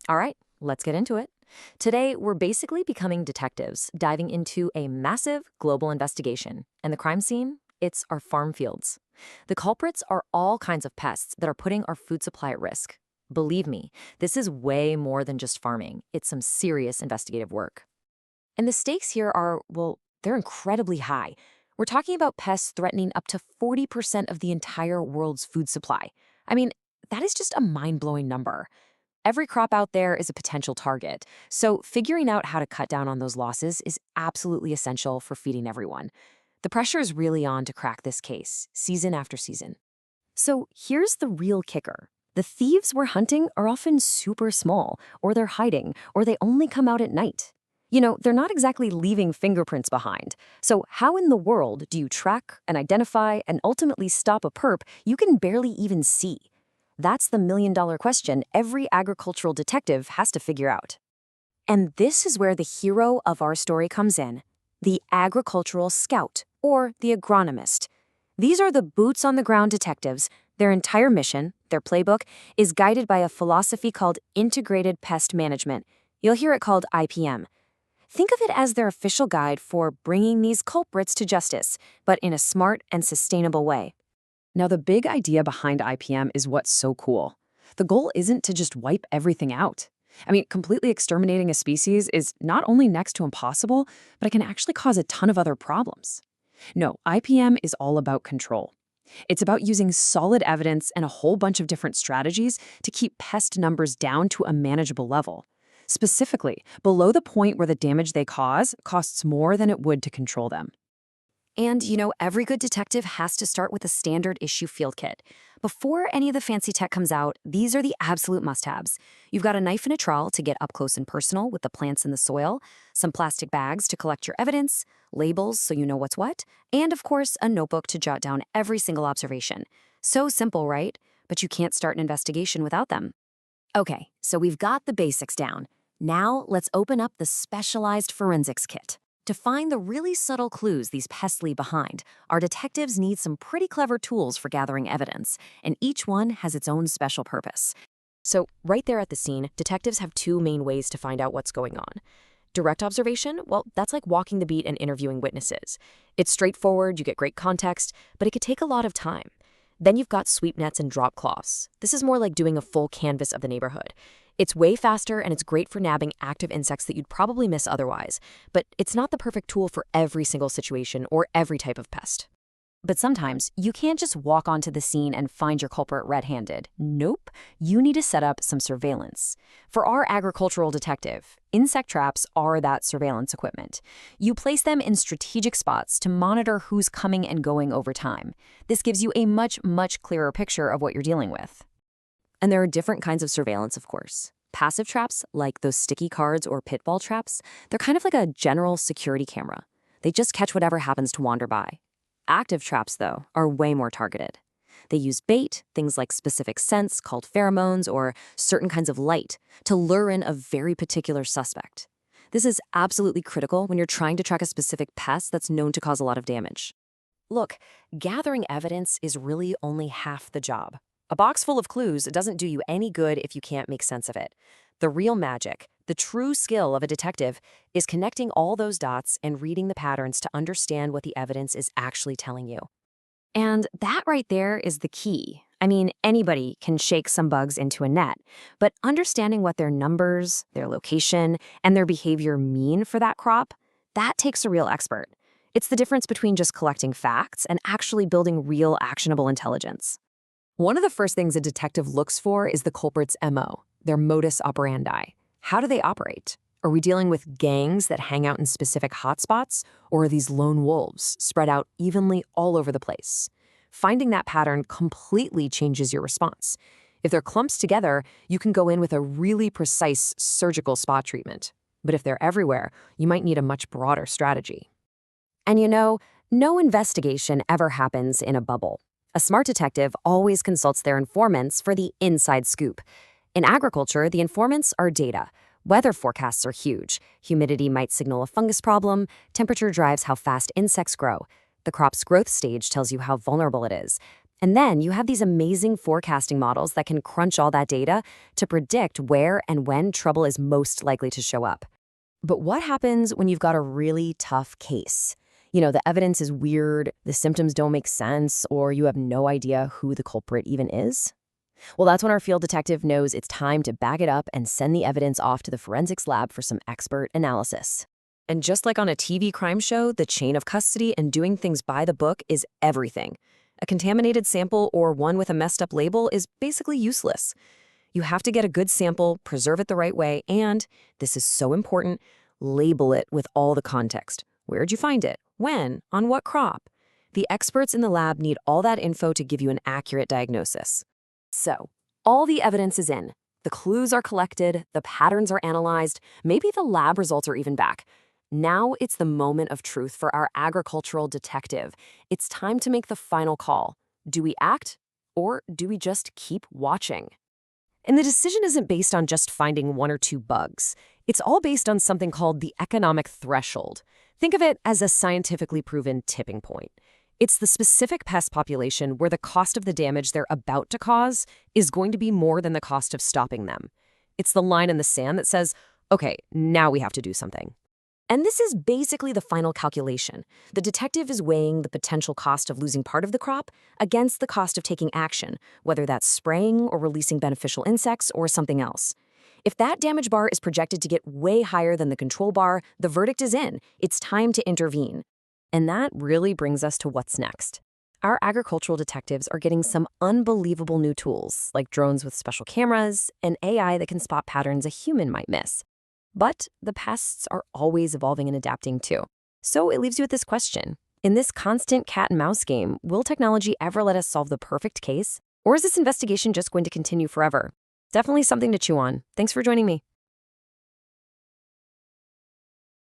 All right, let's get into it. Today, we're basically becoming detectives, diving into a massive global investigation. And the crime scene? It's our farm fields. The culprits are all kinds of pests that are putting our food supply at risk. Believe me, this is way more than just farming. It's some serious investigative work. And the stakes here are, well, they're incredibly high. We're talking about pests threatening up to 40% of the entire world's food supply. I mean, that is just a mind-blowing number. Every crop out there is a potential target, so figuring out how to cut down on those losses is absolutely essential for feeding everyone. The pressure is really on to crack this case, season after season. So here's the real kicker. The thieves we're hunting are often super small, or they're hiding, or they only come out at night. They're not exactly leaving fingerprints behind. So how in the world do you track and identify and ultimately stop a perp you can barely even see? That's the million-dollar question every agricultural detective has to figure out. And this is where the hero of our story comes in, the agricultural scout, or the agronomist. These are the boots-on-the-ground detectives. Their entire mission, their playbook, is guided by a philosophy called Integrated Pest Management. You'll hear it called IPM. Think of it as their official guide for bringing these culprits to justice, but in a smart and sustainable way. Now, the big idea behind IPM is what's so cool. The goal isn't to just wipe everything out. Completely exterminating a species is not only next to impossible, but it can actually cause a ton of other problems. No, IPM is all about control. It's about using solid evidence and a whole bunch of different strategies to keep pest numbers down to a manageable level. Specifically, below the point where the damage they cause costs more than it would to control them. And, every good detective has to start with a standard issue field kit. Before any of the fancy tech comes out, these are the absolute must-haves. You've got a knife and a trowel to get up close and personal with the plants in the soil, some plastic bags to collect your evidence, labels so you know what's what, and, of course, a notebook to jot down every single observation. So simple, right? But you can't start an investigation without them. Okay, so we've got the basics down. Now let's open up the specialized forensics kit. To find the really subtle clues these pests leave behind, our detectives need some pretty clever tools for gathering evidence, and each one has its own special purpose. So, right there at the scene, detectives have two main ways to find out what's going on. Direct observation, well, that's like walking the beat and interviewing witnesses. It's straightforward, you get great context, but it could take a lot of time. Then you've got sweep nets and drop cloths. This is more like doing a full canvas of the neighborhood. It's way faster and it's great for nabbing active insects that you'd probably miss otherwise, but it's not the perfect tool for every single situation or every type of pest. But sometimes you can't just walk onto the scene and find your culprit red-handed. Nope, you need to set up some surveillance. For our agricultural detective, insect traps are that surveillance equipment. You place them in strategic spots to monitor who's coming and going over time. This gives you a much, much clearer picture of what you're dealing with. And there are different kinds of surveillance, of course. Passive traps, like those sticky cards or pitball traps, they're kind of like a general security camera. They just catch whatever happens to wander by. Active traps, though, are way more targeted. They use bait, things like specific scents called pheromones or certain kinds of light, to lure in a very particular suspect. This is absolutely critical when you're trying to track a specific pest that's known to cause a lot of damage. Look, gathering evidence is really only half the job. A box full of clues doesn't do you any good if you can't make sense of it. The real magic, the true skill of a detective, is connecting all those dots and reading the patterns to understand what the evidence is actually telling you. And that right there is the key. Anybody can shake some bugs into a net, but understanding what their numbers, their location, and their behavior mean for that crop, that takes a real expert. It's the difference between just collecting facts and actually building real actionable intelligence. One of the first things a detective looks for is the culprit's MO, their modus operandi. How do they operate? Are we dealing with gangs that hang out in specific hotspots, or are these lone wolves spread out evenly all over the place? Finding that pattern completely changes your response. If they're clumps together, you can go in with a really precise surgical spot treatment. But if they're everywhere, you might need a much broader strategy. And no investigation ever happens in a bubble. A smart detective always consults their informants for the inside scoop. In agriculture, the informants are data. Weather forecasts are huge. Humidity might signal a fungus problem. Temperature drives how fast insects grow. The crop's growth stage tells you how vulnerable it is. And then you have these amazing forecasting models that can crunch all that data to predict where and when trouble is most likely to show up. But what happens when you've got a really tough case? The evidence is weird, the symptoms don't make sense, or you have no idea who the culprit even is? Well, that's when our field detective knows it's time to back it up and send the evidence off to the forensics lab for some expert analysis. And just like on a TV crime show, the chain of custody and doing things by the book is everything. A contaminated sample or one with a messed up label is basically useless. You have to get a good sample, preserve it the right way, and, this is so important, label it with all the context. Where'd you find it? When? On what crop? The experts in the lab need all that info to give you an accurate diagnosis. So, all the evidence is in. The clues are collected, the patterns are analyzed, maybe the lab results are even back. Now it's the moment of truth for our agricultural detective. It's time to make the final call. Do we act, or do we just keep watching? And the decision isn't based on just finding one or two bugs. It's all based on something called the economic threshold. Think of it as a scientifically proven tipping point. It's the specific pest population where the cost of the damage they're about to cause is going to be more than the cost of stopping them. It's the line in the sand that says, okay, now we have to do something. And this is basically the final calculation. The detective is weighing the potential cost of losing part of the crop against the cost of taking action, whether that's spraying or releasing beneficial insects or something else. If that damage bar is projected to get way higher than the control bar, the verdict is in. It's time to intervene. And that really brings us to what's next. Our agricultural detectives are getting some unbelievable new tools, like drones with special cameras and AI that can spot patterns a human might miss. But the pests are always evolving and adapting too. So it leaves you with this question. In this constant cat and mouse game, will technology ever let us solve the perfect case? Or is this investigation just going to continue forever? Definitely something to chew on. Thanks for joining me.